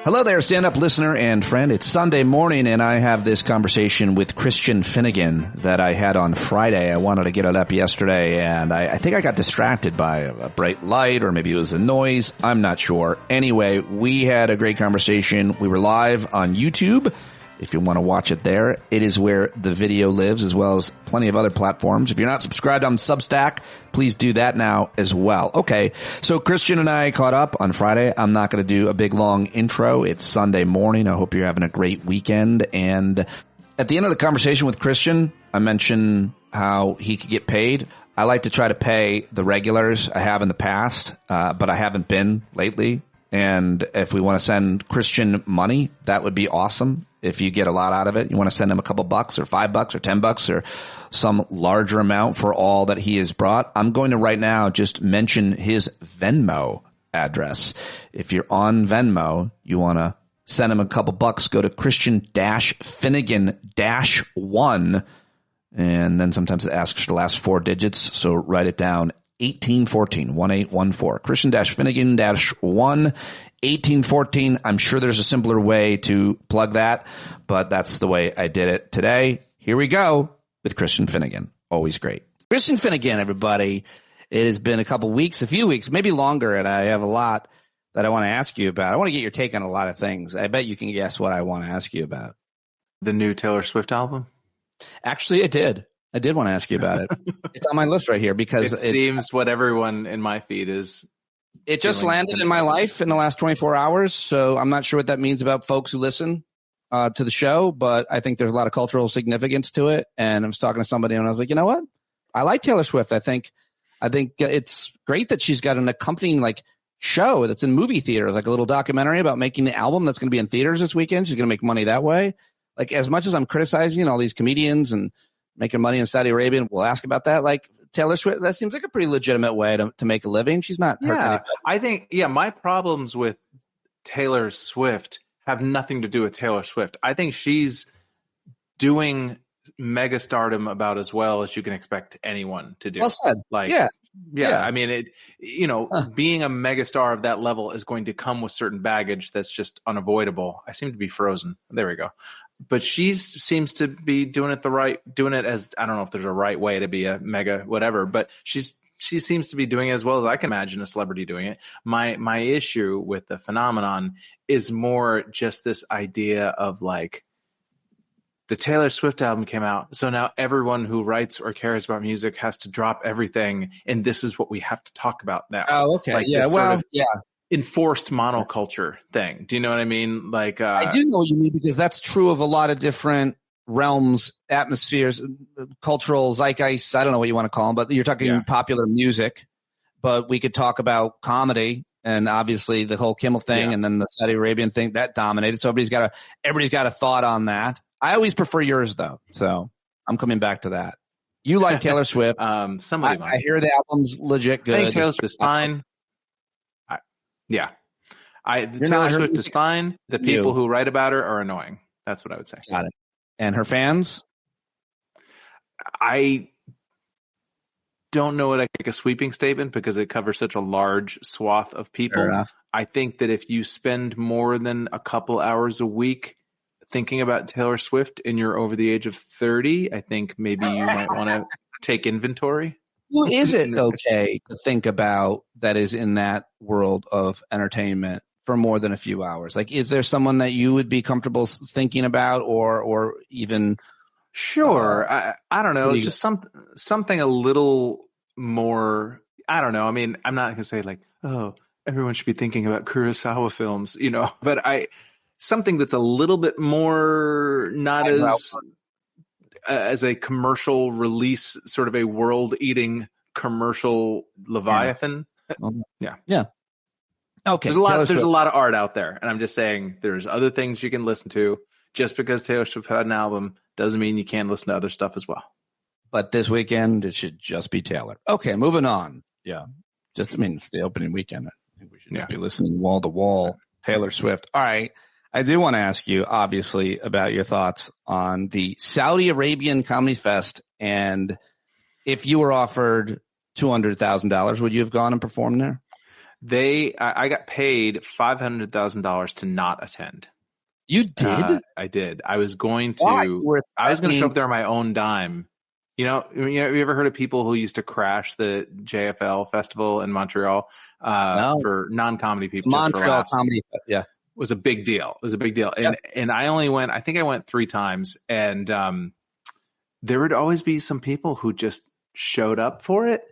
Hello there, stand-up listener and friend. It's Sunday morning, and I have this conversation with Christian Finnegan that I had on Friday. I wanted to get it up yesterday, and I think I got distracted by a bright light, or maybe it was a noise. I'm not sure. Anyway, we had a great conversation. We were live on YouTube. If you want to watch it there, it is where the video lives, as well as plenty of other platforms. If you're not subscribed on Substack, please do that now as well. Okay, so Christian and I caught up on Friday. I'm not going to do a big, long intro. It's Sunday morning. I hope you're having a great weekend. And at the end of the conversation with Christian, I mentioned how he could get paid. I like to try to pay the regulars. I have in the past, but I haven't been lately. And if we want to send Christian money, that would be awesome. If you get a lot out of it, you want to send him a couple bucks or $5 or $10 or some larger amount for all that he has brought. I'm going to right now just mention his Venmo address. If you're on Venmo, you want to send him a couple bucks, go to Christian-Finnegan-1. And then sometimes it asks for the last four digits. So write it down. 1814. Christian-Finnegan-1. 1814. I'm sure there's a simpler way to plug that, but that's the way I did it today. Here we go with Christian Finnegan. Always great. Christian Finnegan, everybody. It has been a few weeks, maybe longer, and I have a lot that I want to ask you about. I want to get your take on a lot of things. I bet you can guess what I want to ask you about. The new Taylor Swift album? Actually, I did want to ask you about it. It's on my list right here because it seems what everyone in my feed is. It just landed in my life in the last 24 hours, so I'm not sure what that means about folks who listen to the show, but I think there's a lot of cultural significance to it. And I was talking to somebody, and I was like, you know what? I like Taylor Swift. I think it's great that she's got an accompanying show that's in movie theaters, like a little documentary about making the album that's going to be in theaters this weekend. She's going to make money that way. Like, as much as I'm criticizing all these comedians and making money in Saudi Arabia, and we'll ask about that, like, Taylor Swift, that seems like a pretty legitimate way to make a living. She's not hurting anybody. I think, my problems with Taylor Swift have nothing to do with Taylor Swift. I think she's doing mega stardom about as well as you can expect anyone to do. Well said. Yeah. I mean, being a mega star of that level is going to come with certain baggage that's just unavoidable. I seem to be frozen. There we go. But she seems to be doing it as, I don't know if there's a right way to be a mega whatever, but she seems to be doing it as well as I can imagine a celebrity doing it. My issue with the phenomenon is more just this idea of like, the Taylor Swift album came out, so now everyone who writes or cares about music has to drop everything, and this is what we have to talk about now. Oh, okay. Enforced monoculture thing. Do you know what I mean? Like, I do know what you mean, because that's true of a lot of different realms, atmospheres, cultural zeitgeists. I don't know what you want to call them, but you're talking popular music. But we could talk about comedy, and obviously the whole Kimmel thing, and then the Saudi Arabian thing that dominated. So everybody's got a thought on that. I always prefer yours, though, so I'm coming back to that. You like Taylor Swift. I hear the album's legit good. I think Taylor Swift is fine. Taylor Swift is fine. The people who write about her are annoying. That's what I would say. Got it. And her fans? I don't know what I make a sweeping statement because it covers such a large swath of people. I think that if you spend more than a couple hours a week thinking about Taylor Swift and you're over the age of 30, I think maybe you might want to take inventory. Who is it okay to think about that is in that world of entertainment for more than a few hours? Like, is there someone that you would be comfortable thinking about or even? Sure. I don't know. Just something a little more, I don't know. I mean, I'm not going to say like, oh, everyone should be thinking about Kurosawa films, but something that's a little bit more not as a commercial release, sort of a world-eating commercial Leviathan. Yeah. Okay. There's a lot of art out there, and I'm just saying there's other things you can listen to. Just because Taylor Swift had an album doesn't mean you can't listen to other stuff as well. But this weekend, it should just be Taylor. Okay, moving on. Yeah. It's the opening weekend. I think we should just be listening wall to wall. Taylor Swift. All right. I do want to ask you, obviously, about your thoughts on the Saudi Arabian Comedy Fest. And if you were offered $200,000, would you have gone and performed there? I got paid $500,000 to not attend. You did? I did. I was going Why? to. I was going to show up there on my own dime. You ever heard of people who used to crash the JFL festival in Montreal No. for non-comedy people? Montreal just for comedy, yeah, was a big deal. It was a big deal, and I only went. I think I went 3 times, and there would always be some people who just showed up for it,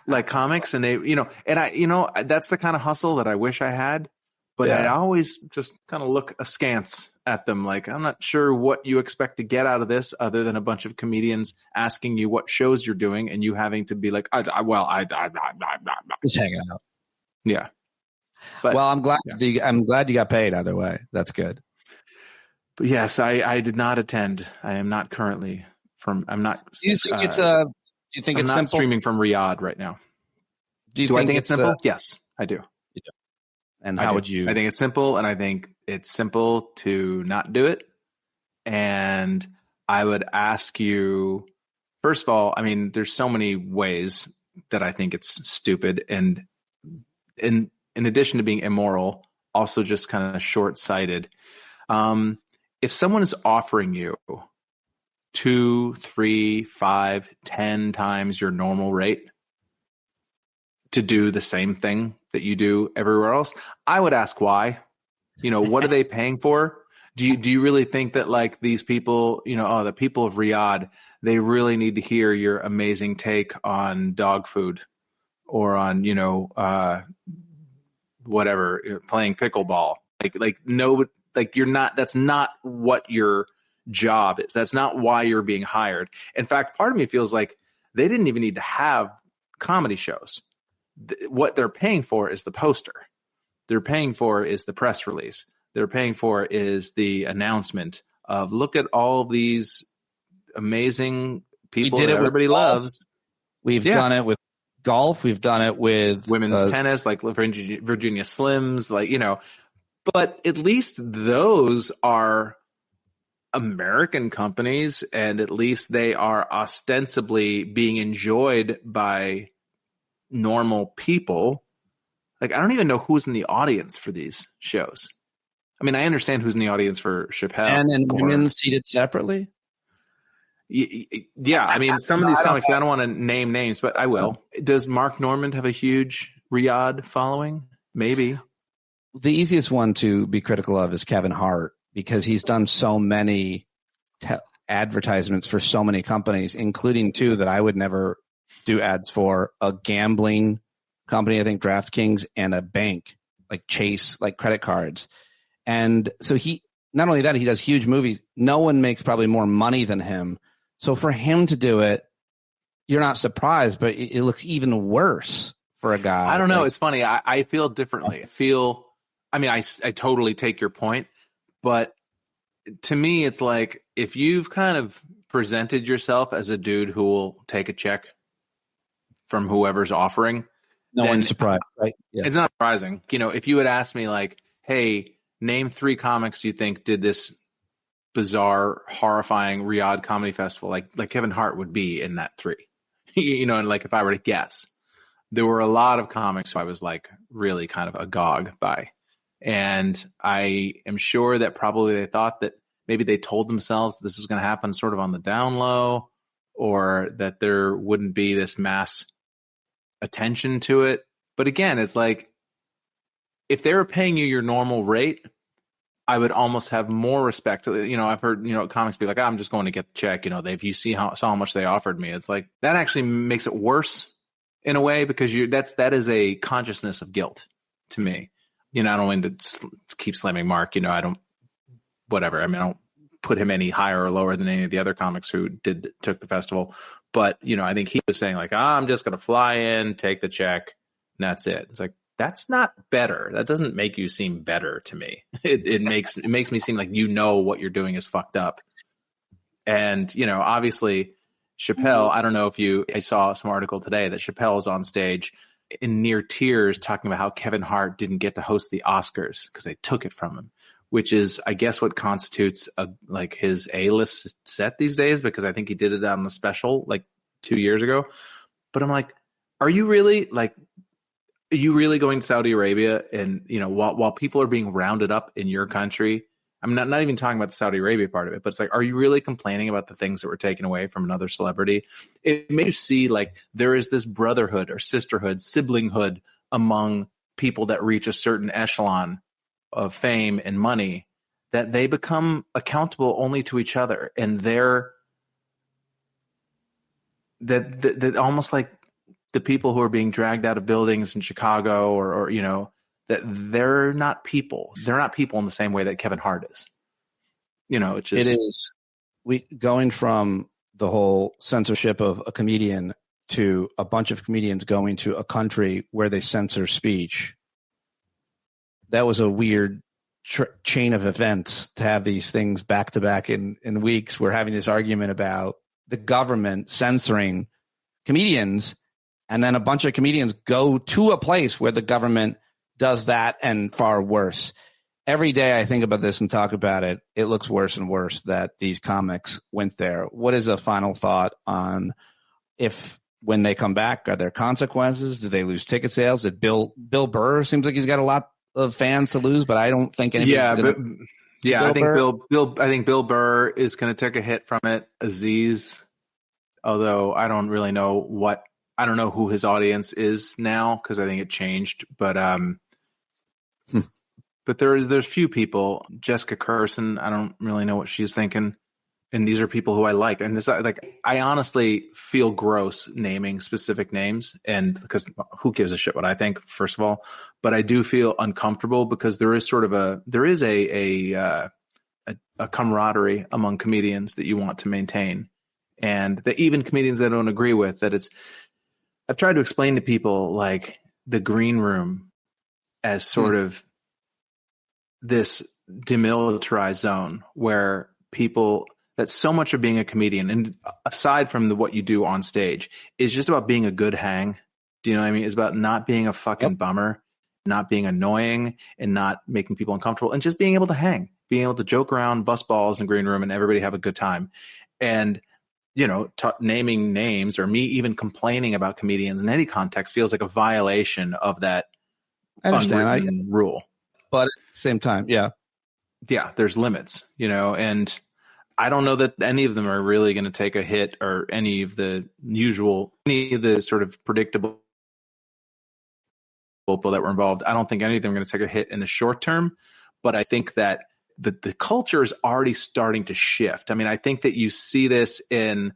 like comics, and they, that's the kind of hustle that I wish I had. But I always just kind of look askance at them, like, I'm not sure what you expect to get out of this other than a bunch of comedians asking you what shows you're doing and you having to be like, just hanging out. Yeah. But, well, I'm glad you got paid either way. That's good. But yes, I did not attend. I am not currently I'm not. Do you think it's do you think I'm it's not simple? streaming from Riyadh right now. Do I think it's simple? Yes, I do. And how would you? I think it's simple, and I think it's simple to not do it. And I would ask you, first of all, I mean, there's so many ways that I think it's stupid, and in addition to being immoral, also just kind of short-sighted. If someone is offering you 2, 3, 5, 10 times your normal rate to do the same thing that you do everywhere else, I would ask why. What are they paying for? Do you really think that, like, these people, the people of Riyadh, they really need to hear your amazing take on dog food or on, whatever, playing pickleball? No, you're not, that's not what your job is. That's not why you're being hired. In fact, part of me feels like they didn't even need to have comedy shows. What they're paying for is the poster. They're paying for is the press release. They're paying for is the announcement of, look at all these amazing people that everybody loves. We've done it with golf. We've done it with women's tennis, like Virginia Slims, but at least those are American companies, and at least they are ostensibly being enjoyed by normal people. Like, I don't even know who's in the audience for these shows. I mean, I understand who's in the audience for Chappelle. And women seated separately? Yeah, I mean, some of these comics, I don't want to name names, but I will. Does Mark Normand have a huge Riyadh following? Maybe. The easiest one to be critical of is Kevin Hart, because he's done so many advertisements for so many companies, including 2 that I would never do ads for: a gambling company, I think DraftKings, and a bank like Chase, like credit cards. And so he, not only that, he does huge movies. No one makes probably more money than him. So for him to do it, you're not surprised, but it looks even worse for a guy. I don't know. It's funny. I feel differently. I totally take your point, but to me, it's like, if you've kind of presented yourself as a dude who will take a check from whoever's offering, no one's surprised, right? Yeah. It's not surprising. If you had asked me, like, hey, name 3 comics you think did this bizarre, horrifying Riyadh Comedy Festival, like Kevin Hart would be in that 3. And like, if I were to guess, there were a lot of comics who I was like really kind of agog by. And I am sure that probably they thought that maybe they told themselves this was going to happen sort of on the down low, or that there wouldn't be this mass attention to it. But again, it's like, if they were paying you your normal rate, I would almost have more respect. I've heard, comics be like, I'm just going to get the check. If you saw how much they offered me, it's like, that actually makes it worse in a way, because that is a consciousness of guilt to me. I don't mean to keep slamming Mark. I don't put him any higher or lower than any of the other comics who took the festival. But, I think he was saying like, I'm just going to fly in, take the check, and that's it. It's like, that's not better. That doesn't make you seem better to me. It makes me seem like what you're doing is fucked up. And, obviously Chappelle, I don't know if I saw some article today that Chappelle is on stage in near tears talking about how Kevin Hart didn't get to host the Oscars because they took it from him, which is, I guess, what constitutes his A-list set these days, because I think he did it on a special like 2 years ago. But I'm like, are you really like, are you really going to Saudi Arabia and, while people are being rounded up in your country, I'm not even talking about the Saudi Arabia part of it, but it's like, are you really complaining about the things that were taken away from another celebrity? It made you see like there is this brotherhood or sisterhood, siblinghood among people that reach a certain echelon of fame and money, that they become accountable only to each other. And they're that almost like the people who are being dragged out of buildings in Chicago or that they're not people. They're not people in the same way that Kevin Hart is. It is going from the whole censorship of a comedian to a bunch of comedians going to a country where they censor speech. That was a weird chain of events to have these things back to back in weeks. We're having this argument about the government censoring comedians, and then a bunch of comedians go to a place where the government does that and far worse. Every day I think about this and talk about it, it looks worse and worse that these comics went there. What is a final thought on when they come back, are there consequences? Do they lose ticket sales? Did Bill Burr seems like he's got a lot of fans to lose, but I don't think anybody's I think Bill Burr is going to take a hit from it. Aziz, although I don't really know who his audience is now because I think it changed. But but there's few people. Jessica Curson, I don't really know what she's thinking. And these are people who I like. And I honestly feel gross naming specific names, and because who gives a shit what I think, first of all. But I do feel uncomfortable because there is a camaraderie among comedians that you want to maintain, and that even comedians that I don't agree with. I've tried to explain to people like the green room as sort of this demilitarized zone where people. That so much of being a comedian, and aside from what you do on stage, is just about being a good hang. Do you know what I mean? It's about not being a fucking bummer, not being annoying, and not making people uncomfortable, and just being able to hang, being able to joke around, bust balls in the green room, and everybody have a good time. And, naming names or me even complaining about comedians in any context feels like a violation of that unwritten rule. But at the same time, yeah, there's limits, and I don't know that any of them are really going to take a hit, or any of the sort of predictable people that were involved. I don't think any of them are going to take a hit in the short term, but I think that the culture is already starting to shift. I mean, I think that you see this in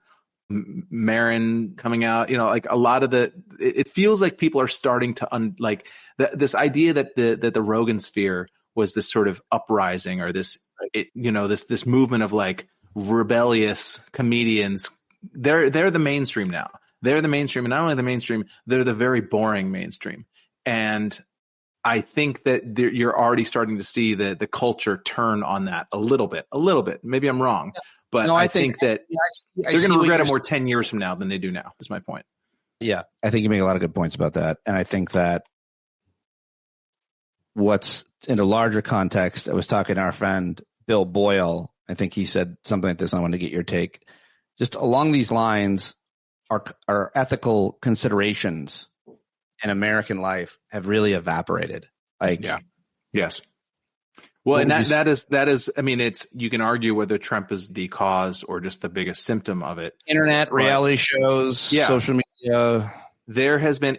Marin coming out, like a lot of it feels like people are starting to this idea that the Rogan sphere was this sort of uprising, or this movement of like rebellious comedians. They're the mainstream now. They're the mainstream, and not only the mainstream, they're the very boring mainstream. And I think that you're already starting to see the culture turn on that a little bit. Maybe I'm wrong, but I think that they're going to regret it more 10 years from now than they do now, is my point. Yeah, I think you make a lot of good points about that. And I think that what's in a larger context, I was talking to our friend Bill Boyle. I think he said something like this. I want to get your take. Just along these lines, our ethical considerations in American life have really evaporated. Yes. Well, and that is. I mean, you can argue whether Trump is the cause or just the biggest symptom of it. Internet, reality shows, social media. There has been,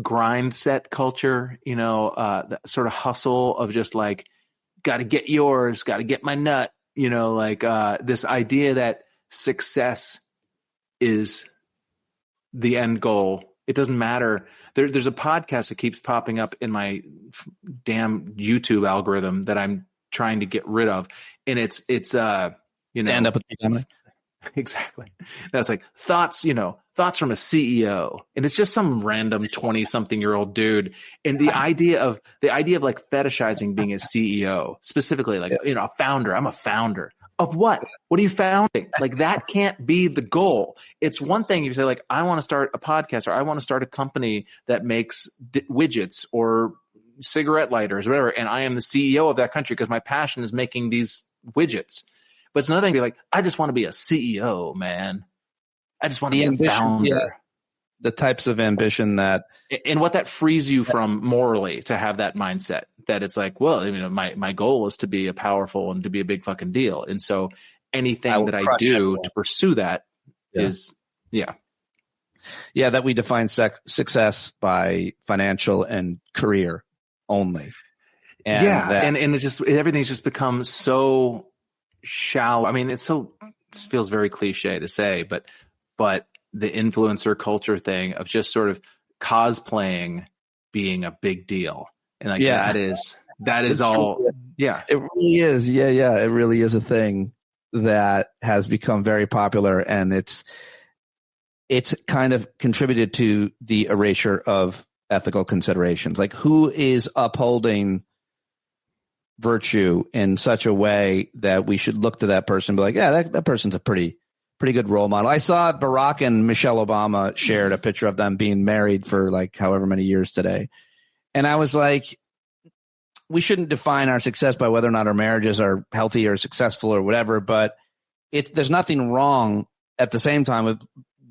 grind set culture, that sort of hustle of just like, got to get yours, got to get my nut, this idea that success is the end goal. It doesn't matter. There's a podcast that keeps popping up in my damn YouTube algorithm that I'm trying to get rid of. And it's Stand Up with the Family. Exactly. That's like thoughts from a CEO, and it's just some random 20-something-year-old dude. And the idea of like fetishizing being a CEO, specifically like, a founder. I'm a founder of what? What are you founding? Like that can't be the goal. It's one thing if you say like, I want to start a podcast, or I want to start a company that makes widgets or cigarette lighters or whatever, and I am the CEO of that country because my passion is making these widgets. But it's another thing to be like, I just want to be a CEO, man. I just want to be a founder. the types of ambition that, and what that frees you from morally to have that mindset that it's like, well, you know, my goal is to be a powerful and to be a big fucking deal. And so anything that I do everyone. To pursue that is, that we define success by financial and career only. And and it's just, everything's just become so shallow. I mean, it feels very cliche to say, but the influencer culture thing of just sort of cosplaying being a big deal. And like, that is all. Really, it really is. Yeah. It really is a thing that has become very popular, and it's kind of contributed to the erasure of ethical considerations. Like, who is upholding virtue in such a way that we should look to that person and be like, yeah, that person's a pretty good role model. I saw Barack and Michelle Obama shared a picture of them being married for like however many years today. And I was like, we shouldn't define our success by whether or not our marriages are healthy or successful or whatever, but there's nothing wrong at the same time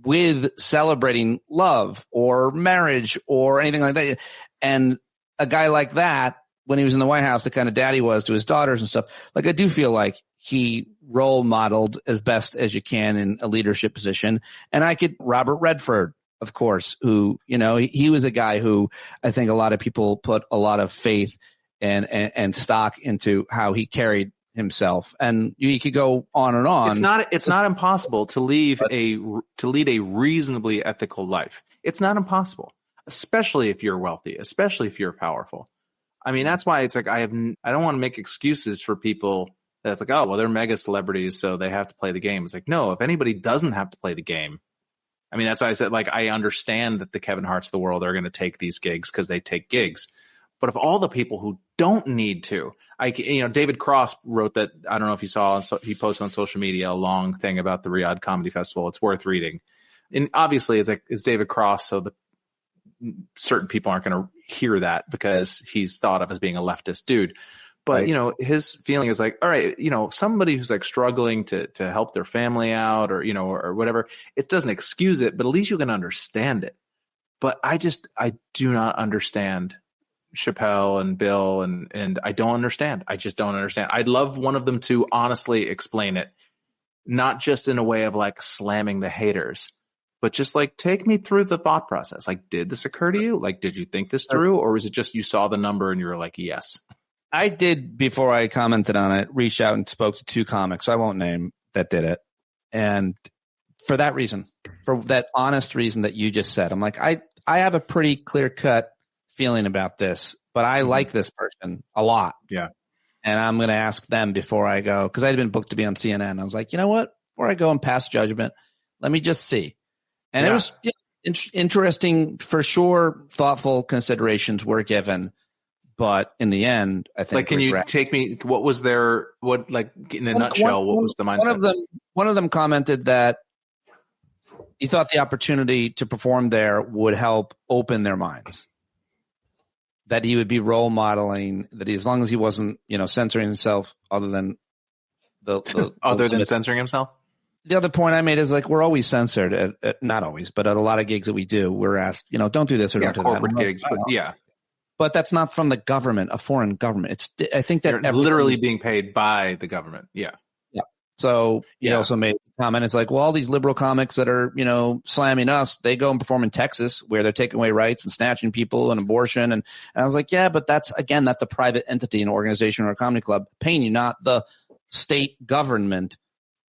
with celebrating love or marriage or anything like that. And a guy like that, when he was in the White House, the kind of dad he was to his daughters and stuff, like, I do feel like he role modeled as best as you can in a leadership position. And Robert Redford, of course, who, you know, he was a guy who I think a lot of people put a lot of faith and stock into how he carried himself. And you could go on and on. It's not impossible to lead a reasonably ethical life. It's not impossible, especially if you're wealthy, especially if you're powerful. I mean, that's why it's like, I don't want to make excuses for people that's like, oh, well, they're mega celebrities, so they have to play the game. It's like, no, if anybody doesn't have to play the game, I mean, that's why I said, like, I understand that the Kevin Harts of the world are going to take these gigs because they take gigs. But if all the people who don't need to, David Cross wrote that, I don't know if you saw, he posted on social media a long thing about the Riyadh Comedy Festival. It's worth reading. And obviously it's David Cross, so certain people aren't going to hear that because he's thought of as being a leftist dude. But, right. You know, his feeling is like, all right, you know, somebody who's like struggling to help their family out or, you know, or whatever, it doesn't excuse it, but at least you can understand it. But I do not understand Chappelle and Bill and I don't understand. I just don't understand. I'd love one of them to honestly explain it, not just in a way of like slamming the haters, but just like, take me through the thought process. Like, did this occur to you? Like, did you think this through? Or was it just you saw the number and you were like, yes? I did, before I commented on it, reach out and spoke to two comics, I won't name, that did it. And for that reason, for that honest reason that you just said, I'm like, I have a pretty clear cut feeling about this, but I like this person a lot. Yeah. And I'm going to ask them before I go, because I'd been booked to be on CNN. I was like, you know what? Before I go and pass judgment, let me just see. And it was interesting for sure. Thoughtful considerations were given, but in the end, I think. Like, can you take me? What was their? What, like, in a nutshell? What was the mindset? One of them commented that he thought the opportunity to perform there would help open their minds. That he would be role modeling. That as long as he wasn't, you know, censoring himself, other than than censoring himself. The other point I made is, like, we're always censored not always, but at a lot of gigs that we do, we're asked, you know, don't do this or don't do that. Corporate gigs, but but that's not from the government, a foreign government. I think that they're literally being paid by the government. Yeah. Yeah. So he also made a comment. It's like, well, all these liberal comics that are, you know, slamming us, they go and perform in Texas where they're taking away rights and snatching people and abortion. And I was like, yeah, but that's a private entity, an organization or a comedy club paying you, not the state government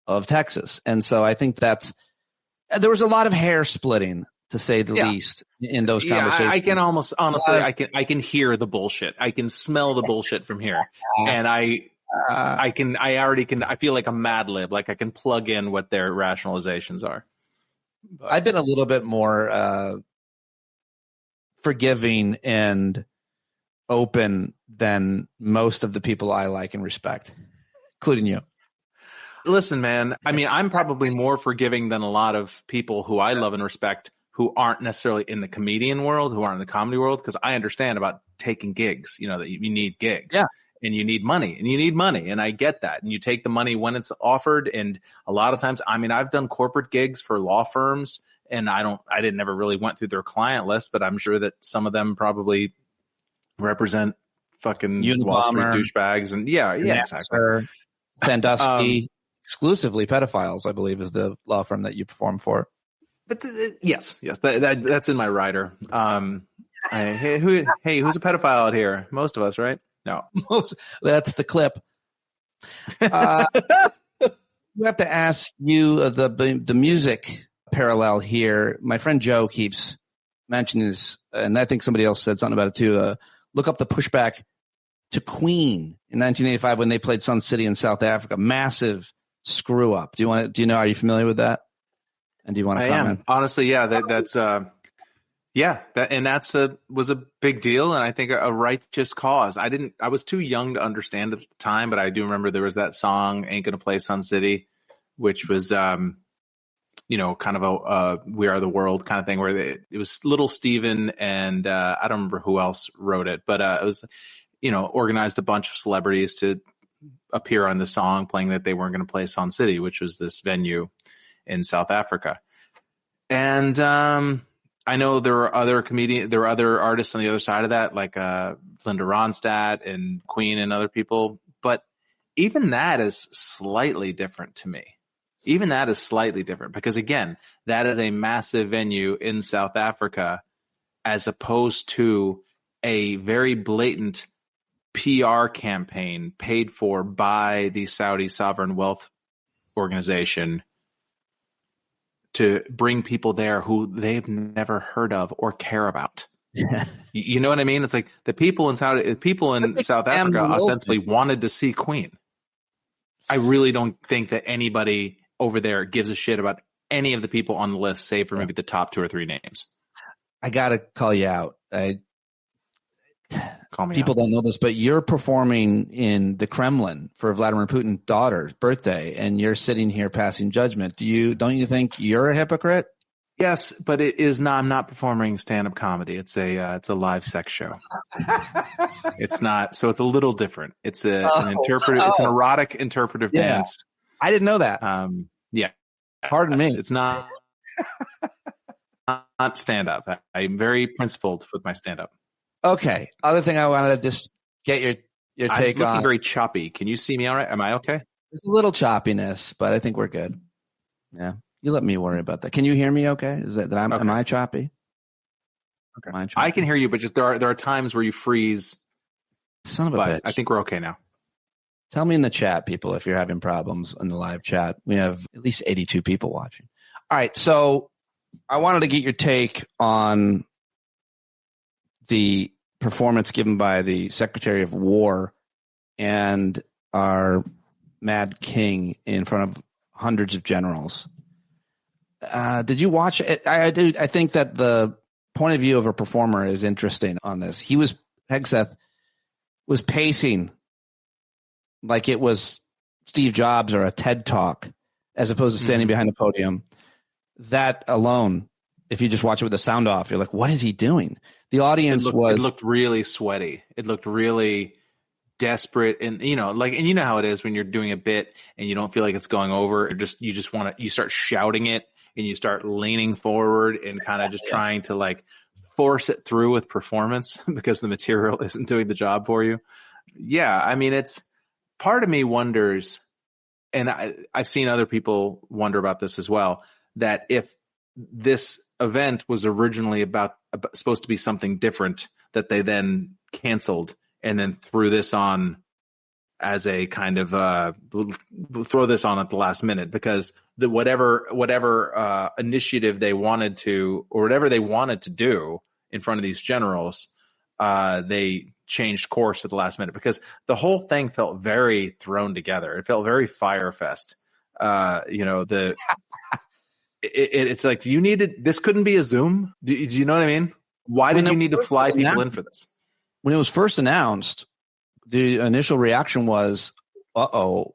of Texas. And so I think there was a lot of hair splitting, to say the least, in those conversations. I can almost honestly, I can hear the bullshit. I can smell the bullshit from here. And I feel like a Mad Lib, like I can plug in what their rationalizations are. But I've been a little bit more forgiving and open than most of the people I like and respect, including you. Listen, man, I mean, I'm probably more forgiving than a lot of people who I love and respect who aren't necessarily in the comedian world, who aren't in the comedy world, because I understand about taking gigs, you know, that you need gigs. Yeah. And you need money. And I get that. And you take the money when it's offered. And a lot of times, I mean, I've done corporate gigs for law firms And I never really went through their client list, but I'm sure that some of them probably represent fucking Wall Street douchebags. And yeah, exactly. Sandusky, exclusively pedophiles, I believe, is the law firm that you perform for. But yes, that's in my rider. Hey, who's a pedophile out here? Most of us, right? No, that's the clip. We have to ask you the music parallel here. My friend Joe keeps mentioning this, and I think somebody else said something about it too. Look up the pushback to Queen in 1985 when they played Sun City in South Africa. Massive screw up. Do you know? Are you familiar with that? And do you want to comment? Honestly, yeah. Was a big deal, and I think a righteous cause. I was too young to understand at the time, but I do remember there was that song "Ain't Gonna Play Sun City," which was kind of a "We Are the World" kind of thing, where it was Little Steven and I don't remember who else wrote it, but it was organized a bunch of celebrities to appear on the song, playing that they weren't going to play Sun City, which was this venue in South Africa. And I know there were other artists on the other side of that, like Linda Ronstadt and Queen and other people. But even that is slightly different to me. Even that is slightly different because, again, that is a massive venue in South Africa as opposed to a very blatant PR campaign paid for by the Saudi Sovereign Wealth Organization to bring people there who they've never heard of or care about. You know what I mean? It's like the people in South Africa ostensibly wanted to see Queen. I really don't think that anybody over there gives a shit about any of the people on the list, save for maybe the top 2 or 3 names. I got to call you out. People out. don't know this, but you're performing in the Kremlin for Vladimir Putin's daughter's birthday, and you're sitting here passing judgment. Don't you think you're a hypocrite? Yes, but it is not. I'm not performing stand-up comedy. It's a live sex show. It's not. So it's a little different. It's an interpretive. It's an erotic interpretive dance. I didn't know that. Yeah. Pardon me. It's not stand-up. I'm very principled with my stand-up. Okay. Other thing I wanted to just get your take on. I'm looking very choppy. Can you see me all right? Am I okay? There's a little choppiness, but I think we're good. Yeah. You let me worry about that. Can you hear me okay? Am I choppy? Okay. I can hear you, but just there are times where you freeze. Son of a bitch. I think we're okay now. Tell me in the chat, people, if you're having problems in the live chat. We have at least 82 people watching. All right. So I wanted to get your take on the performance given by the Secretary of War and our Mad King in front of hundreds of generals. Did you watch it? I do. I think that the point of view of a performer is interesting on this. Hegseth was pacing like it was Steve Jobs or a TED Talk, as opposed to standing behind the podium. That alone, if you just watch it with the sound off, you're like, what is he doing? The audience it looked really sweaty. It looked really desperate. And you know how it is when you're doing a bit and you don't feel like it's going over, or you start shouting it and you start leaning forward and kind of just trying to like force it through with performance because the material isn't doing the job for you. Yeah. I mean, it's part of me wonders, and I've seen other people wonder about this as well, that if this event was originally supposed to be something different that they then canceled and then threw this on as a kind of throw this on at the last minute, because the whatever initiative they wanted to, or whatever they wanted to do in front of these generals, they changed course at the last minute, because the whole thing felt very thrown together. It felt very Fyre Fest. It's like this couldn't be a Zoom. Do you know what I mean? Why did you need to fly people in for this? When it was first announced, the initial reaction was, uh-oh,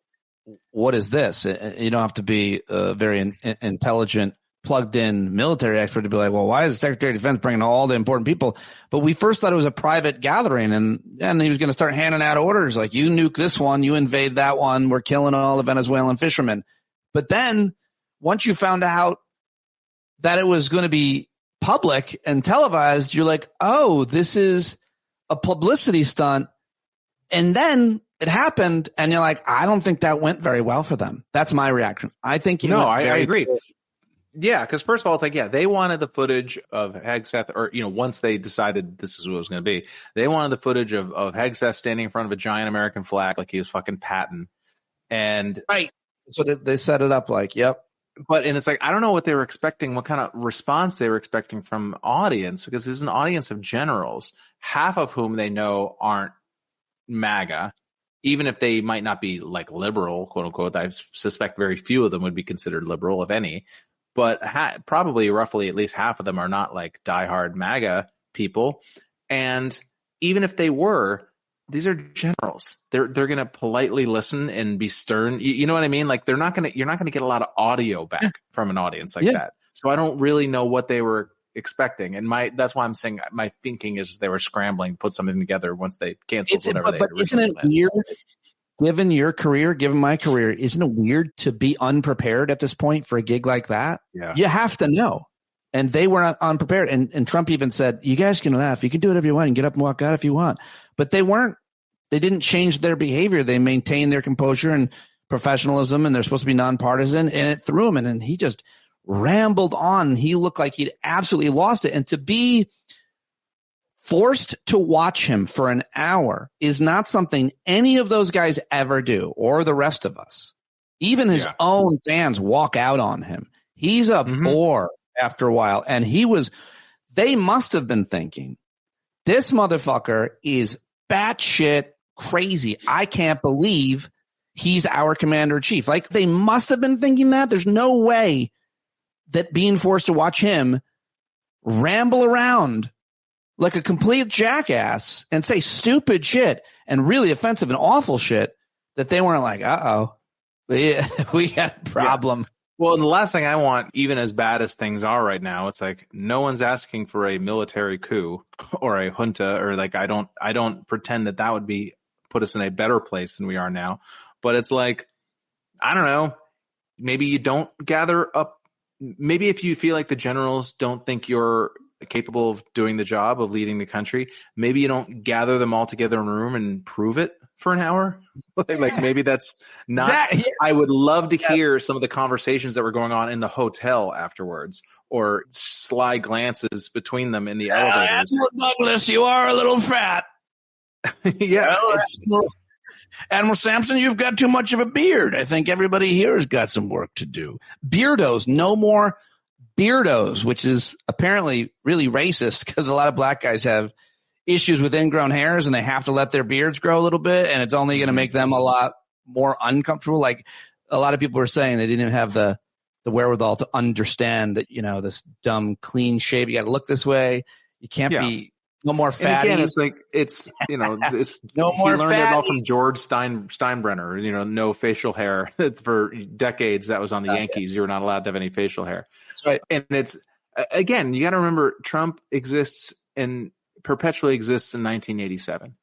what is this? You don't have to be a very intelligent, plugged-in military expert to be like, well, why is the Secretary of Defense bringing all the important people? But we first thought it was a private gathering, and he was going to start handing out orders like, you nuke this one, you invade that one, we're killing all the Venezuelan fishermen. But then once you found out that it was going to be public and televised, you're like, oh, this is a publicity stunt. And then it happened, and you're like, I don't think that went very well for them. That's my reaction. I think I agree. Yeah, because first of all, it's like, they wanted the footage of Hegseth, or, once they decided this is what it was going to be, they wanted the footage of Hegseth standing in front of a giant American flag like he was fucking Patton. And right. So they set it up like, yep. And it's like, I don't know what they were expecting, what kind of response they were expecting from audience, because there's an audience of generals, half of whom they know aren't MAGA, even if they might not be like liberal, quote unquote. I suspect very few of them would be considered liberal, if any. But probably roughly at least half of them are not like diehard MAGA people. And even if they were, these are generals. They're going to politely listen and be stern. You know what I mean? Like you're not going to get a lot of audio back from an audience like that. So I don't really know what they were expecting. And that's why I'm saying my thinking is they were scrambling to put something together once they canceled whatever they originally planned. Isn't it weird? Given your career, given my career, isn't it weird to be unprepared at this point for a gig like that? Yeah. You have to know. And they were not unprepared. And Trump even said, you guys can laugh. You can do whatever you want and get up and walk out if you want. But they didn't change their behavior. They maintained their composure and professionalism, and they're supposed to be nonpartisan, and it threw him. And then he just rambled on. He looked like he'd absolutely lost it. And to be forced to watch him for an hour is not something any of those guys ever do, or the rest of us. Even his own fans walk out on him. He's a bore after a while. And they must have been thinking, this motherfucker is batshit crazy. I can't believe he's our commander in chief. Like, they must have been thinking that. There's no way that being forced to watch him ramble around like a complete jackass and say stupid shit and really offensive and awful shit that they weren't like, we had a problem. Yeah. Well, and the last thing I want, even as bad as things are right now, it's like no one's asking for a military coup or a junta, or like I don't pretend that would put us in a better place than we are now. But it's like, I don't know, maybe you don't gather up. Maybe if you feel like the generals don't think you're capable of doing the job of leading the country, maybe you don't gather them all together in a room and prove it for an hour. Like maybe that's not I would love to hear some of the conversations that were going on in the hotel afterwards, or sly glances between them in the elevators. Admiral Douglas, you are a little fat. Yeah. Admiral Sampson, you've got too much of a beard. I think everybody here has got some work to do. Beardos, no more beardos, which is apparently really racist because a lot of black guys have issues with ingrown hairs and they have to let their beards grow a little bit, and it's only going to make them a lot more uncomfortable. Like, a lot of people were saying they didn't even have the wherewithal to understand that, this dumb clean shave, you got to look this way. You can't be no more fatty. And again, it's like, it's, this, no more he learned fatty. it all from George Steinbrenner, no facial hair. For decades, that was on the Yankees. Yeah. You were not allowed to have any facial hair. That's right. And it's, again, you got to remember, Trump exists and perpetually exists in 1987.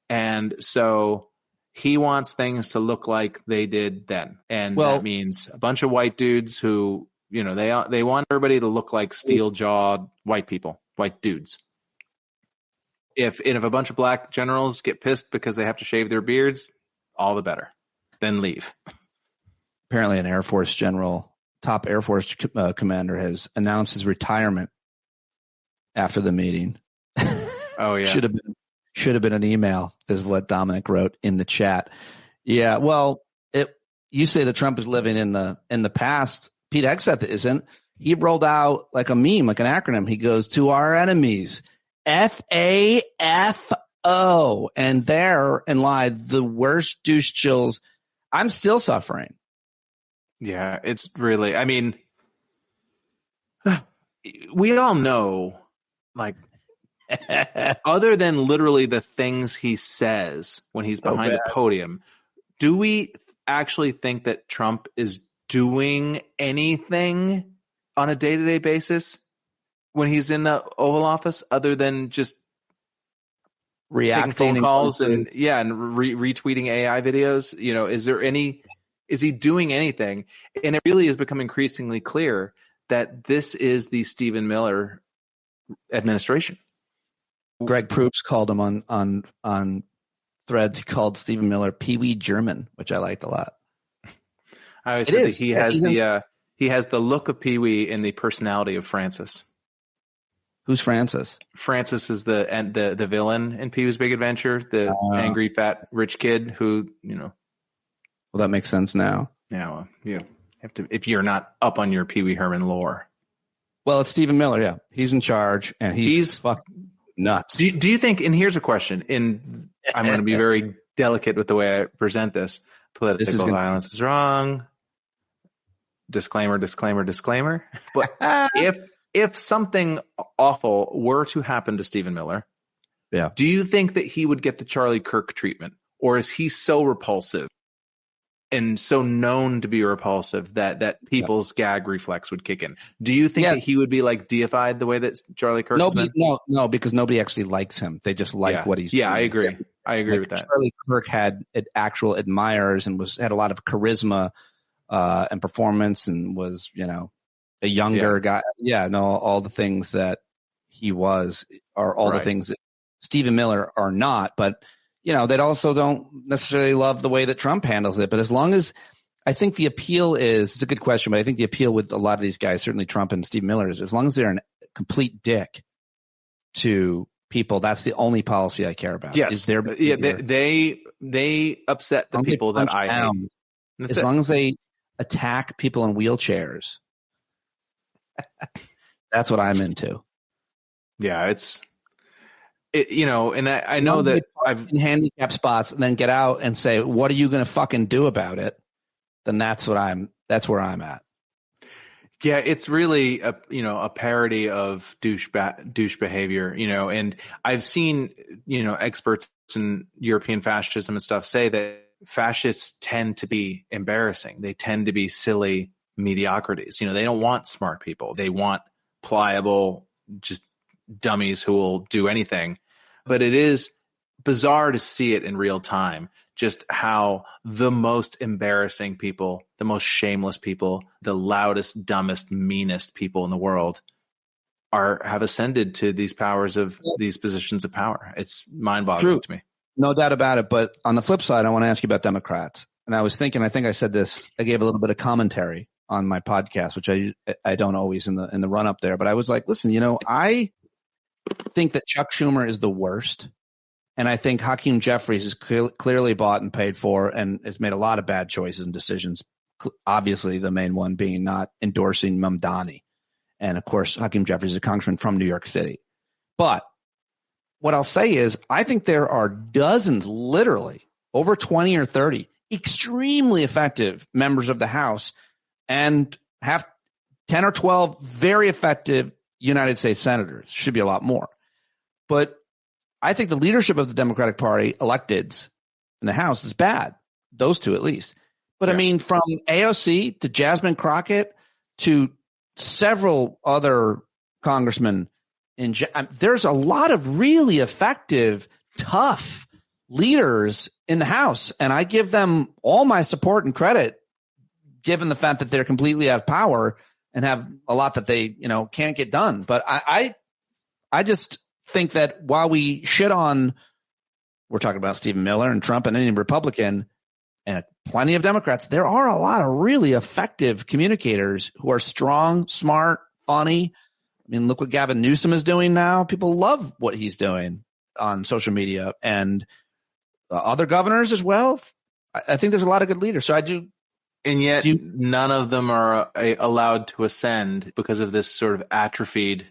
And so he wants things to look like they did then. And that means a bunch of white dudes who, they want everybody to look like steel-jawed white people, white dudes. If a bunch of black generals get pissed because they have to shave their beards, all the better. Then leave. Apparently an Air Force general, top Air Force commander, has announced his retirement after the meeting. Oh, yeah. Should have been an email, is what Dominic wrote in the chat. Yeah, well, you say that Trump is living in the past. Pete Hegseth isn't. He rolled out like a meme, like an acronym. He goes, to our enemies, FAFO. And therein lied the worst douche chills. I'm still suffering. Yeah, it's really, I mean, we all know, like, other than literally the things he says when he's behind the podium, do we actually think that Trump is doing anything on a day-to-day basis when he's in the Oval Office other than just reacting phone calls and retweeting AI videos? Is he doing anything? And it really has become increasingly clear that this is the Stephen Miller administration. Greg Proops called him on Threads. He called Stephen Miller Pee Wee German, which I liked a lot. I always said that he has the look of Pee Wee and the personality of Francis. Who's Francis? Francis is the villain in Pee Wee's Big Adventure, the angry fat rich kid who, Well, that makes sense now. Yeah, well, you have to, if you're not up on your Pee Wee Herman lore. Well, it's Stephen Miller. Yeah, he's in charge, and he's fucking nuts. Do you think? And here's a question. I'm going to be very delicate with the way I present this. Political violence is wrong. Disclaimer. But if something awful were to happen to Stephen Miller, do you think that he would get the Charlie Kirk treatment, or is he so repulsive and so known to be repulsive that people's gag reflex would kick in? Do you think that he would be like deified the way that Charlie Kirk has been? No, because nobody actually likes him. They just like what he's doing. I agree. I agree with that. Charlie Kirk had actual admirers and had a lot of charisma and performance, and was, a younger guy. All the things that he was are all the things that Stephen Miller are not. But, they also don't necessarily love the way that Trump handles it. But as long as, I think the appeal is, it's a good question, but I think the appeal with a lot of these guys, certainly Trump and Stephen Miller, is as long as they're a complete dick to people, that's the only policy I care about. Yes. They upset the people that I hate. As long as they attack people in wheelchairs, that's what I'm into. Yeah, and I know that I've in handicap spots and then get out and say, what are you going to fucking do about it? Then that's where I'm at. Yeah, it's really a parody of douche behavior, and I've seen, experts in European fascism and stuff say that fascists tend to be embarrassing. They tend to be silly mediocrities. They don't want smart people. They want pliable, just dummies who will do anything. But it is bizarre to see it in real time, just how the most embarrassing people, the most shameless people, the loudest, dumbest, meanest people in the world have ascended to these positions of power. It's mind-boggling to me. No doubt about it. But on the flip side, I want to ask you about Democrats. And I was thinking, I think I said this, I gave a little bit of commentary on my podcast, which I don't always in the run up there, but I was like, listen, I think that Chuck Schumer is the worst. And I think Hakeem Jeffries is clearly bought and paid for and has made a lot of bad choices and decisions. Obviously, the main one being not endorsing Mamdani. And of course, Hakeem Jeffries is a congressman from New York City. But what I'll say is, I think there are dozens, literally over 20 or 30 extremely effective members of the House, and have 10 or 12 very effective United States senators. Should be a lot more. But I think the leadership of the Democratic Party electeds in the House is bad. Those two at least. But I mean, from AOC to Jasmine Crockett to several other congressmen, there's a lot of really effective, tough leaders in the House. And I give them all my support and credit, given the fact that they're completely out of power and have a lot that they, can't get done. But I just think that while we shit on, we're talking about Stephen Miller and Trump and any Republican and plenty of Democrats, there are a lot of really effective communicators who are strong, smart, funny. I mean, look what Gavin Newsom is doing now. People love what he's doing on social media, and other governors as well. I think there's a lot of good leaders. So I do. And yet none of them are allowed to ascend because of this sort of atrophied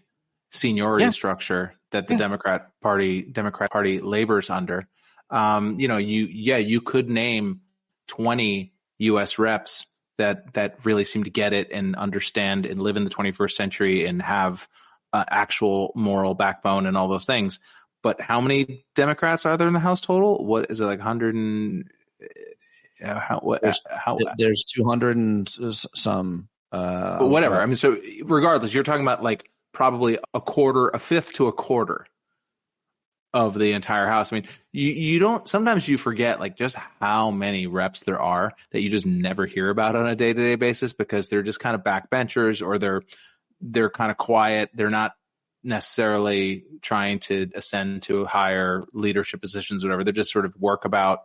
seniority structure that the Democrat Party labors under. You could name 20 U.S. reps that really seem to get it and understand and live in the 21st century and have actual moral backbone and all those things. But how many Democrats are there in the House total? What is it, like 100 and there's 200 and some. Whatever. I mean, so regardless, you're talking about like probably a fifth to a quarter of the entire House. I mean, you don't, sometimes you forget like just how many reps there are that you just never hear about on a day-to-day basis because they're just kind of backbenchers, or they're they're kind of quiet. They're not necessarily trying to ascend to higher leadership positions or whatever. They're just sort of workabout.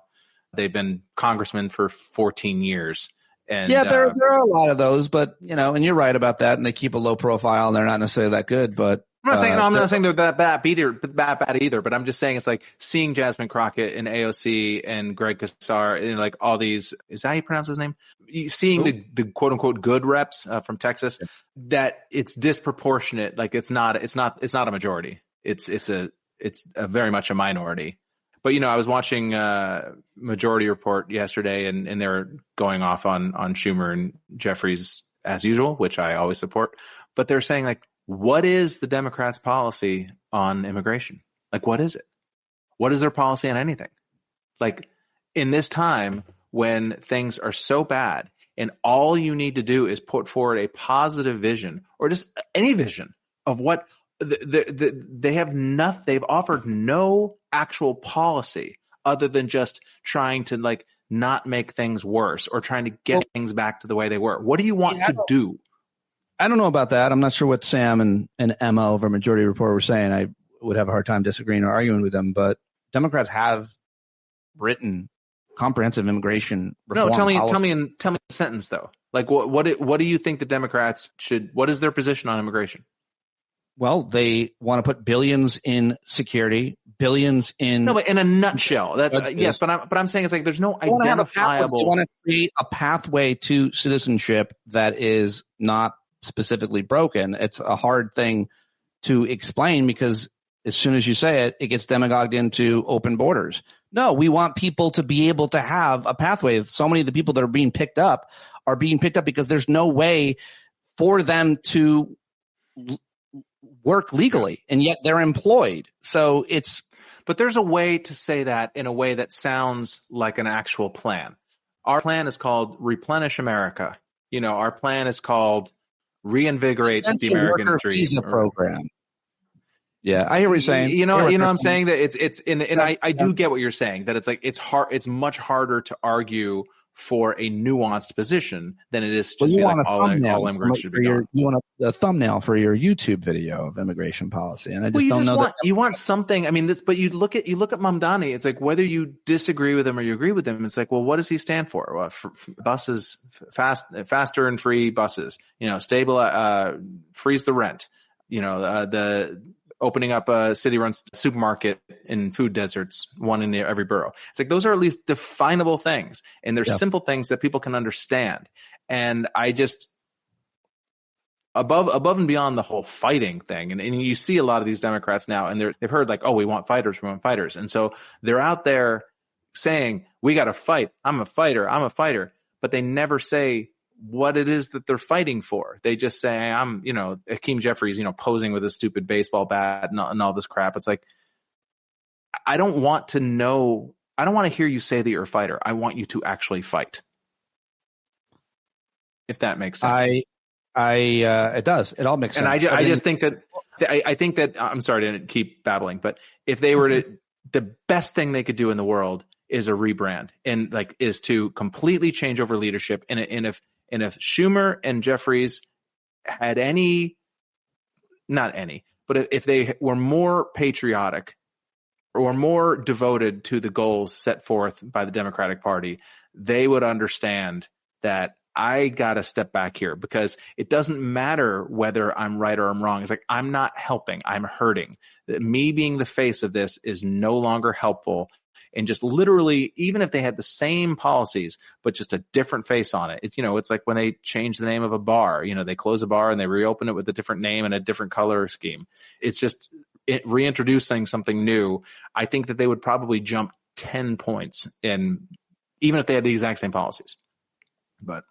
They've been congressmen for 14 years. And yeah, there are a lot of those, but and you're right about that. And they keep a low profile, and they're not necessarily that good. But I'm not saying they're that bad either. But I'm just saying it's like seeing Jasmine Crockett and AOC and Greg Casar and like all these. Is that how you pronounce his name? Seeing the quote unquote good reps from Texas, that it's disproportionate. Like it's not a majority. It's a very much a minority. But I was watching Majority Report yesterday, and they're going off on Schumer and Jeffries as usual, which I always support. But they're saying like, what is the Democrats' policy on immigration? Like, what is it? What is their policy on anything? Like, in this time when things are so bad, and all you need to do is put forward a positive vision, or just any vision of what they have. They've offered no actual policy other than just trying to like not make things worse or trying to get things back to the way they were. What do you want to do? I don't know about that. I'm not sure what Sam and Emma over Majority Report were saying. I would have a hard time disagreeing or arguing with them, but Democrats have written comprehensive immigration reform. No, tell me a sentence though. Like what do you think the Democrats should? What is their position on immigration? Well, they want to put billions in security, billions in. No, but in a nutshell, that's yes. But I'm saying it's like there's no identifiable. They want to create a pathway to citizenship that is not specifically broken. It's a hard thing to explain because as soon as you say it, it gets demagogued into open borders. No, we want people to be able to have a pathway. So many of the people that are being picked up because there's no way for them to work legally, and yet they're employed. So but there's a way to say that in a way that sounds like an actual plan. Our plan is called Replenish America. Our plan is called Reinvigorate the American dream. Visa program. Yeah, I hear what you're saying. I'm saying that I do get what you're saying, that it's like it's hard. It's much harder to argue for a nuanced position than it is just like all immigrants should be gone. You want a thumbnail for your YouTube video of immigration policy, and I just don't know that you want something. I mean, but you look at Mamdani. It's like whether you disagree with him or you agree with him. It's like, well, what does he stand for? Well, buses, faster and free buses. Stable, freeze the rent. The opening up a city-run supermarket in food deserts, one in every borough. It's like those are at least definable things, and they're simple things that people can understand. And I just above and beyond the whole fighting thing, and you see a lot of these Democrats now, and they've heard like, oh, we want fighters, and so they're out there saying we got to fight. I'm a fighter, but they never say what it is that they're fighting for. They just say, I'm, Hakeem Jeffries, posing with a stupid baseball bat and all this crap. It's like, I don't want to hear you say that you're a fighter. I want you to actually fight. If that makes sense. It does. It all makes sense. And I just think that I'm sorry to keep babbling, but if they were to, the best thing they could do in the world is a rebrand, and is to completely change over leadership. And if Schumer and Jeffries had but if they were more patriotic or more devoted to the goals set forth by the Democratic Party, they would understand that I got to step back here, because it doesn't matter whether I'm right or I'm wrong. It's like, I'm not helping, I'm hurting. Me being the face of this is no longer helpful. And just literally, even if they had the same policies, but just a different face on it, it's like when they change the name of a bar, they close a bar and they reopen it with a different name and a different color scheme. It's just reintroducing something new. I think that they would probably jump 10 points even if they had the exact same policies. But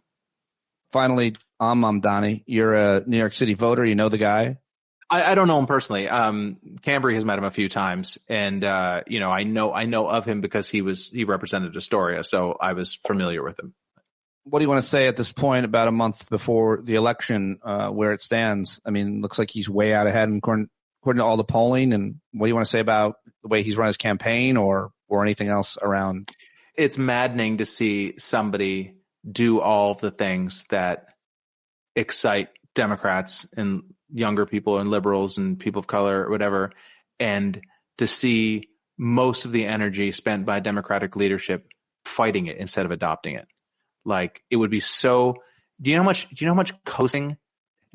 finally, I'm Mamdani. You're a New York City voter. You know the guy? I don't know him personally. Cambry has met him a few times, and I know of him because he represented Astoria, so I was familiar with him. What do you want to say at this point, about a month before the election, where it stands? I mean, it looks like he's way out ahead according to all the polling. And what do you want to say about the way he's run his campaign, or anything else around? It's maddening to see somebody do all the things that excite Democrats and younger people and liberals and people of color or whatever, and to see most of the energy spent by Democratic leadership fighting it instead of adopting it. Like, it would be so. Do you know how much coasting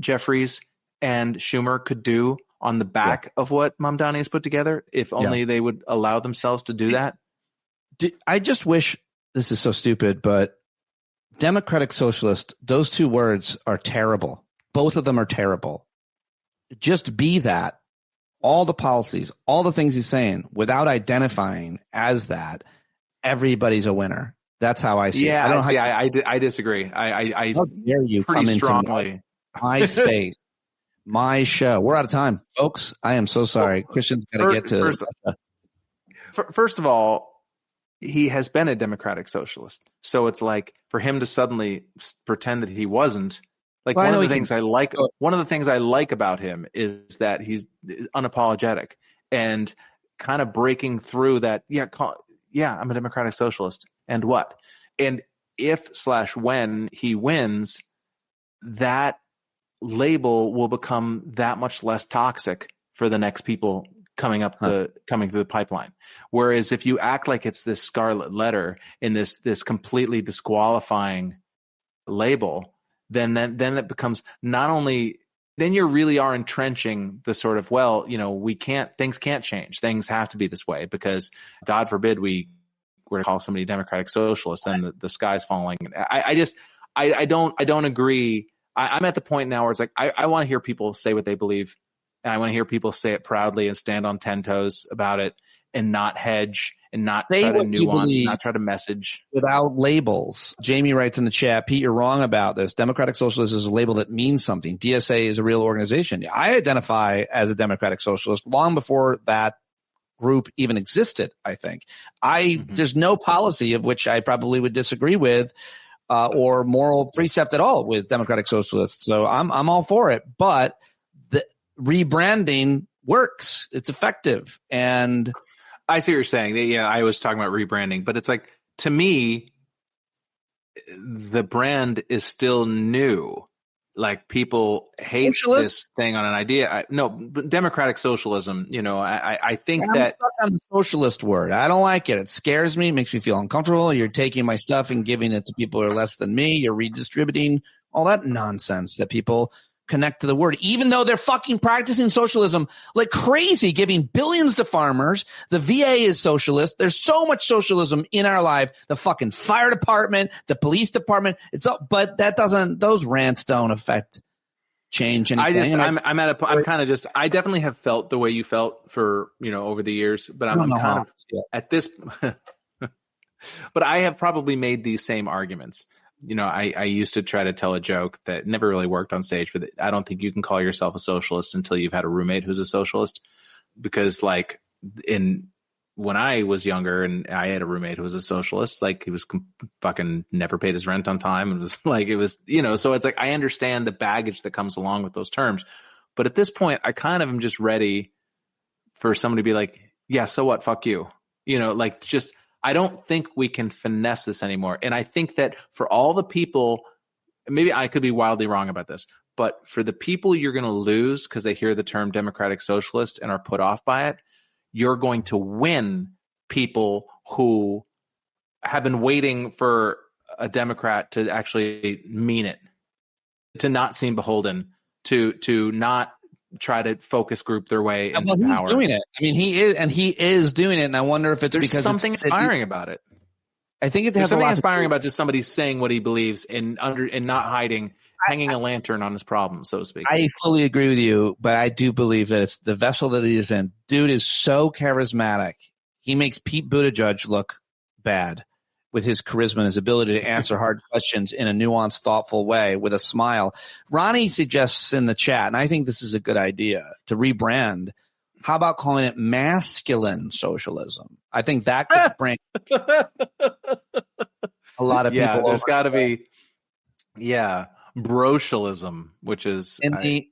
Jeffries and Schumer could do on the back of what Mamdani has put together if only they would allow themselves to do that? I just wish, this is so stupid, but Democratic Socialist, those two words are terrible. Both of them are terrible. Just be that. All the policies, all the things he's saying, without identifying as that, everybody's a winner. That's how I see it. I disagree. I how dare you pretty come strongly. into my space, my show. We're out of time, folks. I am so sorry. Christian's got to get to. First of all, he has been a Democratic Socialist, so it's like for him to suddenly pretend that he wasn't. Like, one of the things I like about him is that he's unapologetic and kind of breaking through that. I'm a Democratic Socialist. And what? And if/when he wins, that label will become that much less toxic for the next people coming through the pipeline. Whereas if you act like it's this scarlet letter in this completely disqualifying label, then it becomes not only, then you really are entrenching the sort of, things can't change. Things have to be this way because God forbid we were to call somebody Democratic Socialist, then the sky's falling. I don't agree. I'm at the point now where it's like, I want to hear people say what they believe, and I want to hear people say it proudly and stand on 10 toes about it and not hedge and not try to nuance and not try to message. Without labels. Jamie writes in the chat, Pete, you're wrong about this. Democratic Socialist is a label that means something. DSA is a real organization. I identify as a Democratic Socialist long before that group even existed, I think. There's no policy of which I probably would disagree with or moral precept at all with Democratic Socialists. So I'm all for it. But the rebranding works. It's effective. And I see what you're saying. Yeah, I was talking about rebranding, but it's like, to me, the brand is still new. Like, people hate this thing on an idea. Democratic socialism, I think I'm stuck on the socialist word. I don't like it. It scares me. It makes me feel uncomfortable. You're taking my stuff and giving it to people who are less than me. You're redistributing all that nonsense that people connect to the word, even though they're fucking practicing socialism like crazy, giving billions to farmers. The VA is socialist. There's so much socialism in our life. The fucking fire department, the police department. But those rants don't affect change anything. I definitely have felt the way you felt for, over the years, but I'm kind of at this, but I have probably made these same arguments. I used to try to tell a joke that never really worked on stage, but I don't think you can call yourself a socialist until you've had a roommate who's a socialist. Because when I was younger and I had a roommate who was a socialist, like, he was fucking never paid his rent on time. And was like, it was, so it's like, I understand the baggage that comes along with those terms. But at this point, I kind of am just ready for someone to be like, yeah, so what? Fuck you. I don't think we can finesse this anymore. And I think that for all the people, maybe I could be wildly wrong about this, but for the people you're going to lose because they hear the term Democratic Socialist and are put off by it, you're going to win people who have been waiting for a Democrat to actually mean it, to not seem beholden, to not try to focus group their way into power. He's doing it. I mean, he is doing it, and I wonder if it's because something inspiring about it. I think there's something inspiring about just somebody saying what he believes and not hiding, hanging a lantern on his problem, so to speak. I fully agree with you, but I do believe that it's the vessel that he is in. Dude is so charismatic. He makes Pete Buttigieg look bad with his charisma and his ability to answer hard questions in a nuanced, thoughtful way with a smile. Ronnie suggests in the chat, and I think this is a good idea, to rebrand. How about calling it masculine socialism? I think that could bring a lot of people over. There's got to be, brocialism, which is... Did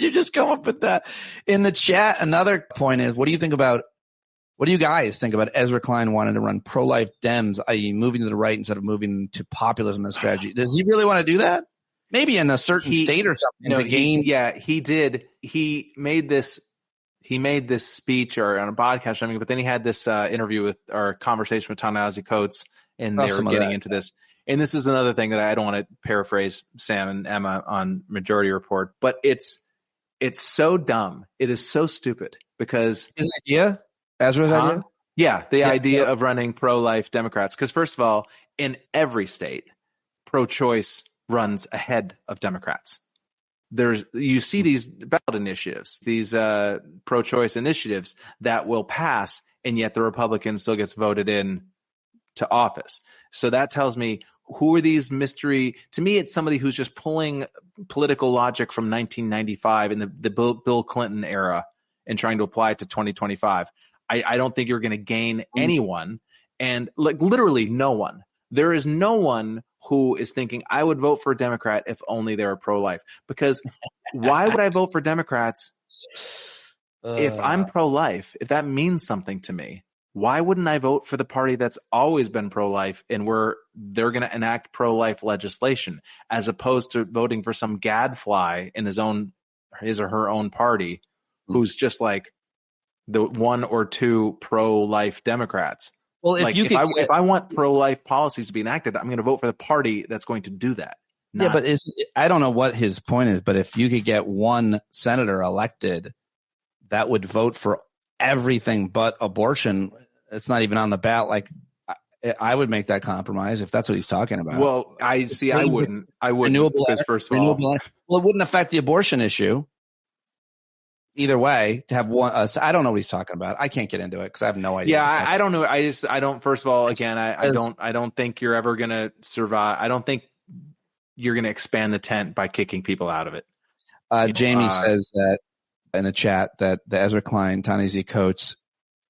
you just come up with that? In the chat, another point is, what do you guys think about Ezra Klein wanting to run pro-life Dems, i.e. moving to the right instead of moving to populism as strategy? Does he really want to do that? maybe in a certain state or something. No, he did. He made this speech or on a podcast or something, but then he had this interview with or conversation with Ta-Nehisi Coates, and they were getting into this. And this is another thing that I don't want to paraphrase Sam and Emma on Majority Report, but it's so dumb. It is so stupid because his idea, Ezra's idea? Yeah, the idea of running pro-life Democrats. Because first of all, in every state, pro-choice runs ahead of Democrats. You see these ballot initiatives, these pro-choice initiatives that will pass, and yet the Republican still gets voted in to office. So that tells me, who are these mystery? To me, it's somebody who's just pulling political logic from 1995 in the Bill Clinton era and trying to apply it to 2025. I don't think you're going to gain anyone, and like literally no one. There is no one who is thinking, I would vote for a Democrat if only they were pro-life. Because why would I vote for Democrats if I'm pro-life? If that means something to me, why wouldn't I vote for the party that's always been pro-life and they're going to enact pro-life legislation, as opposed to voting for some gadfly in his or her own party who's just like the one or two pro-life Democrats? Well, if I want pro-life policies to be enacted, I'm going to vote for the party that's going to do that. But I don't know what his point is, but if you could get one senator elected that would vote for everything but abortion, it's not even on the ballot. Like, I would make that compromise if that's what he's talking about. Well, I wouldn't. Because first of all, well, it wouldn't affect the abortion issue. Either way, to have one, I don't know what he's talking about. I can't get into it because I have no idea. Yeah, I don't know. I don't. First of all, again, I don't think you're ever going to survive. I don't think you're going to expand the tent by kicking people out of it. Jamie says that in the chat that the Ezra Klein, Ta-Nehisi Coates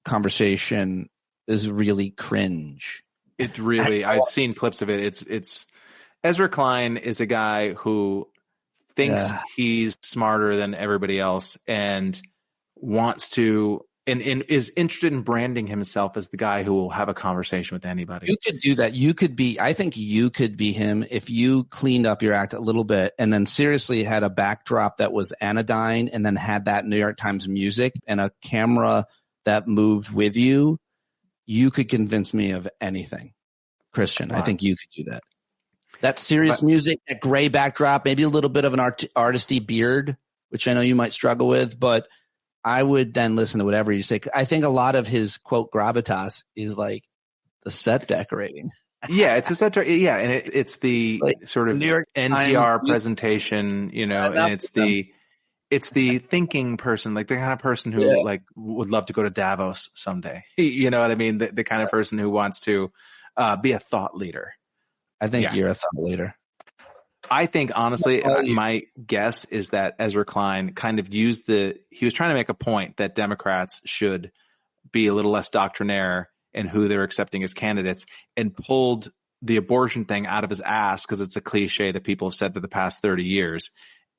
conversation is really cringe. It really. I've seen clips of it. It's Ezra Klein is a guy who thinks he's smarter than everybody else and wants to and is interested in branding himself as the guy who will have a conversation with anybody. You could do that. I think you could be him if you cleaned up your act a little bit and then seriously had a backdrop that was anodyne and then had that New York Times music and a camera that moved with you. You could convince me of anything, Christian. Wow. I think you could do that. That serious music, that gray backdrop, maybe a little bit of an artisty beard, which I know you might struggle with, but I would then listen to whatever you say. I think a lot of his quote gravitas is like the set decorating. Yeah, it's a set. Yeah, and it's the like sort of New York NPR presentation, you know, and it's the thinking person, like the kind of person who like would love to go to Davos someday. You know what I mean? The kind of person who wants to be a thought leader. I think you're a thought leader. I think, honestly, my guess is that Ezra Klein kind of he was trying to make a point that Democrats should be a little less doctrinaire in who they're accepting as candidates, and pulled the abortion thing out of his ass because it's a cliche that people have said for the past 30 years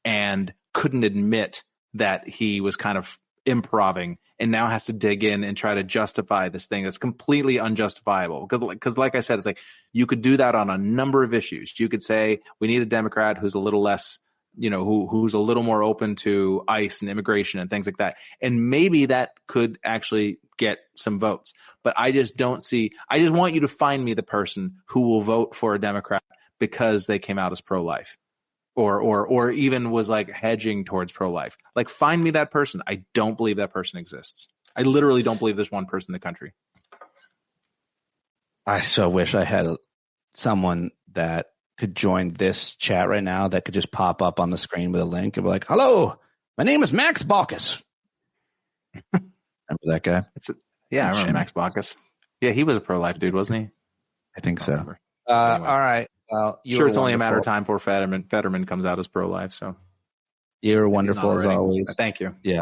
and couldn't admit that he was kind of improving and now has to dig in and try to justify this thing that's completely unjustifiable. Because like I said, it's like you could do that on a number of issues. You could say we need a Democrat who's a little less, you know, who's a little more open to ICE and immigration and things like that. And maybe that could actually get some votes. But I just don't see – I just want you to find me the person who will vote for a Democrat because they came out as pro-life. Or even was like hedging towards pro-life. Like, find me that person. I don't believe that person exists. I literally don't believe there's one person in the country. I so wish I had someone that could join this chat right now that could just pop up on the screen with a link and be like, "Hello, my name is Max Baucus." Remember that guy? I remember Max Baucus. Yeah, he was a pro-life dude, wasn't he? I think so. Anyway. All right. Well, sure, it's only a matter of time before Fetterman comes out as pro-life. So you're wonderful as always. Thank you. Yeah.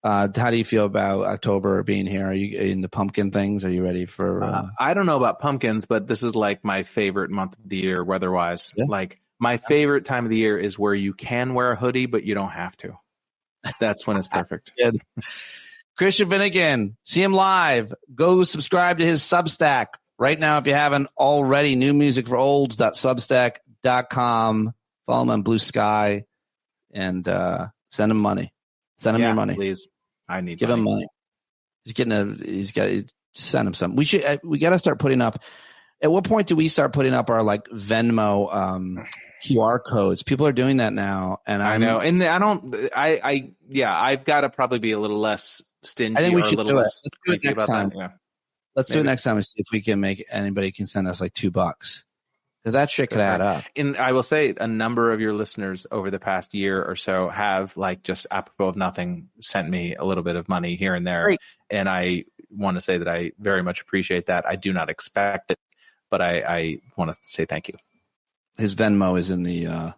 How do you feel about October being here? Are you into pumpkin things? Are you ready for? I don't know about pumpkins, but this is like my favorite month of the year, weather-wise. Yeah. Like my favorite time of the year is where you can wear a hoodie, but you don't have to. That's when it's perfect. Christian Finnegan, see him live. Go subscribe to his Substack right now if you haven't already. New music for olds.substack.com. Follow him on Blue Sky and send him money. Send him your money. Please. I need Give him money. Send him some. We got to start putting up. At what point do we start putting up our like Venmo QR codes? People are doing that now, and I know. And I've got to probably be a little less stingy. I think we or should a little do it. less Let's do it next time. Yeah. Let's do it next time and see if we can make anybody can send us like $2 because that shit could add up. And I will say a number of your listeners over the past year or so have like just apropos of nothing sent me a little bit of money here and there. Great. And I want to say that I very much appreciate that. I do not expect it, but I want to say thank you. His Venmo is in the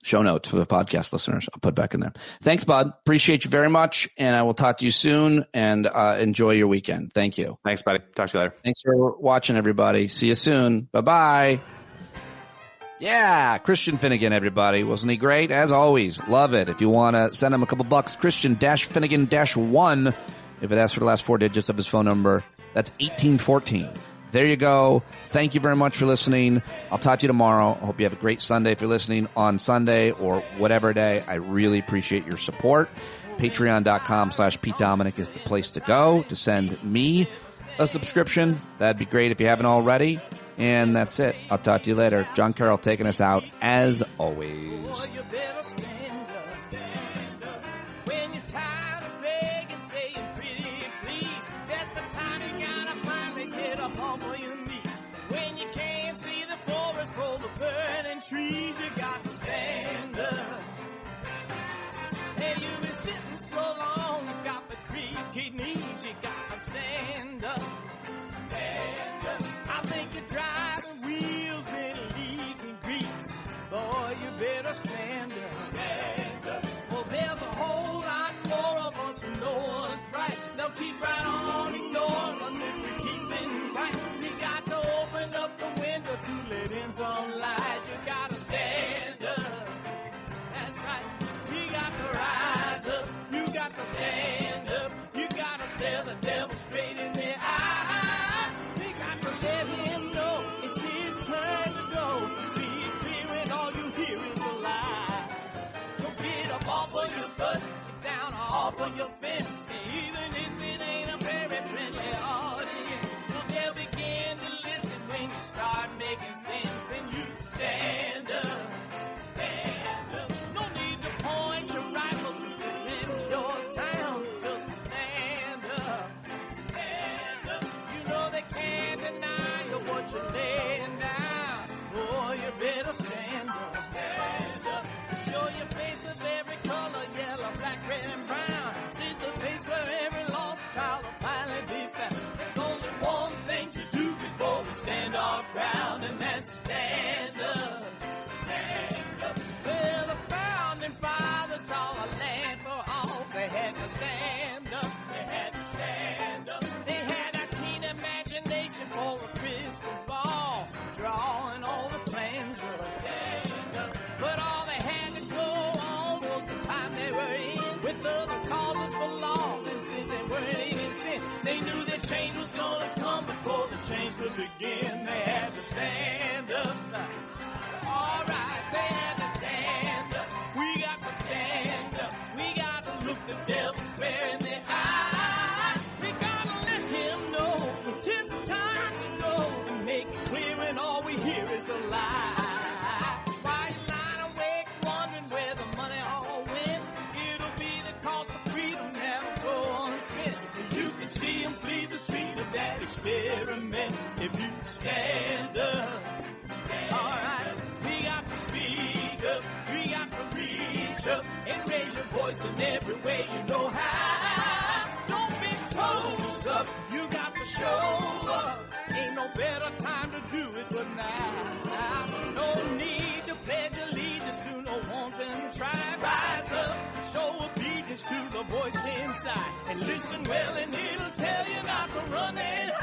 show notes for the podcast listeners. I'll put back in there. Thanks, bud. Appreciate you very much. And I will talk to you soon and enjoy your weekend. Thank you. Thanks, buddy. Talk to you later. Thanks for watching, everybody. See you soon. Bye-bye. Yeah, Christian Finnegan, everybody. Wasn't he great? As always, love it. If you want to send him a couple bucks, Christian-Finnegan-1. If it asks for the last 4 digits of his phone number, that's 1814. There you go. Thank you very much for listening. I'll talk to you tomorrow. I hope you have a great Sunday if you're listening on Sunday or whatever day. I really appreciate your support. Patreon.com/Pete Dominic is the place to go to send me a subscription. That'd be great if you haven't already. And that's it. I'll talk to you later. John Carroll taking us out as always. Trees, you got to stand up. Hey, you've been sitting so long, you got the creaky knees, you got to stand up. Stand up. I think you're driving wheels been leaving grease. Boy, you better stand up. Stand up. Well, there's a whole lot more of us who know what's right. They'll keep right on ignoring us if we keep sitting tight. We got to open up the window to let in some light. You gotta stand up. That's right. You got to rise up. You got to stand up. You gotta stare the devil straight in the eye. We got to let him know it's his turn to go. See it clear and all you hear is a lie. So get up off of your butt, get down off of your fence. Even if it ain't a very friendly audience, well, they'll begin to listen when you start making sense and you stand up. Stand up. No need to point your rifle to defend your town. Just stand up. Stand up. You know they can't deny you what you're laying down. Boy, you better stand up. Stand up. Show your face of every color, yellow, black, red, and brown. She's the place where every lost child will finally be found. There's only one thing to do before we stand our ground, and that's stand up. Stand up. Well, the founding fathers saw a land for all. They had to stand up. They had to stand up. They had a keen imagination for a crystal ball, drawing all the plans of stand up. But all they had to go on was the time they were in, with other causes for laws, and since they weren't even sin, they knew that change was gonna come before the change could begin. They had to stand up. All right, they had to stand up. We got to stand up. We got to look the devil square in the eye. We got to let him know it's his time to go and make it clear when all we hear is a lie. Why you lying awake wondering where the money all went? It'll be the cost of freedom that'll go unspent. You can see him flee the scene of that experiment if you stand up. All right, we got to speak up, we got to reach up and raise your voice in every way you know how. Don't be toes up, you got to show up. Ain't no better time to do it but now. No need to pledge allegiance to no wanton tribe. Rise up, show obedience to the voice inside, and listen well and it'll tell you not to run and hide.